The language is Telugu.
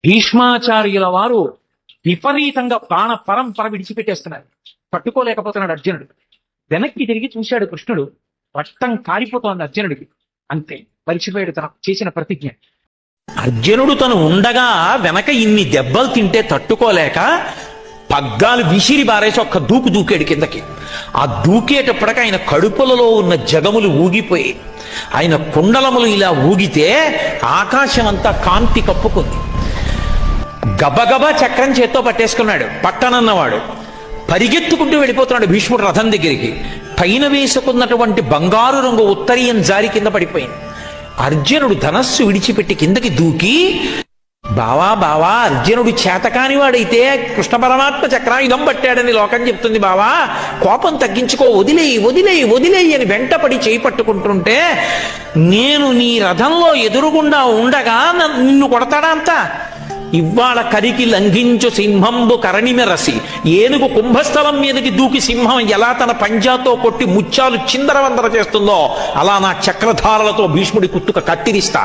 భీష్మాచార్యుల వారు విపరీతంగా ప్రాణ పరంపర విడిచిపెట్టేస్తున్నారు. పట్టుకోలేకపోతున్నాడు అర్జునుడు. వెనక్కి తిరిగి చూశాడు కృష్ణుడు. రక్తం కారిపోతోంది అర్జునుడికి. అంతే, మరిచిపోయాడు తన చేసిన ప్రతిజ్ఞ. అర్జునుడు తను ఉండగా వెనక ఇన్ని దెబ్బలు తింటే తట్టుకోలేక పగ్గాలు విసిరి బారేసి ఒక్క దూకు దూకాడు కిందకి. ఆ దూకేటప్పటికి ఆయన కడుపులలో ఉన్న జగములు ఊగిపోయి ఆయన కుండలములు ఇలా ఊగితే ఆకాశం అంతా కాంతి కప్పుకుంది. గబగబా చక్రం చేత్తో పట్టేసుకున్నాడు. పట్టనన్నవాడు పరిగెత్తుకుంటూ వెళ్ళిపోతున్నాడు భీష్ముడు రథం దగ్గరికి. పైన వేసుకున్నటువంటి బంగారు రంగు ఉత్తరీయం జారి కింద పడిపోయింది. అర్జునుడు ధనస్సు విడిచిపెట్టి కిందకి దూకి, బావా బావా, అర్జునుడు చేతకాని వాడైతే కృష్ణ పరమాత్మ చక్రాయుధం పట్టాడని లోకం చెప్తుంది బావా, కోపం తగ్గించుకో, వదిలేయి వదిలేయి వదిలేయి అని వెంటపడి చేయి పట్టుకుంటుంటే నేను నీ రథంలో ఎదురుగుండా ఉండగా నిన్ను కొడతాడా అంతా? ఇవాళ కరికి లంఘించు సింహంబు కరణిమెరసి, ఏనుగు కుంభస్థలం మీదకి దూకి సింహం ఎలా తన పంజాతో కొట్టి ముత్యాలు చిందరవందర చేస్తుందో అలా నా చక్రధారలతో భీష్ముడి కుత్తుక కత్తిరిస్తా.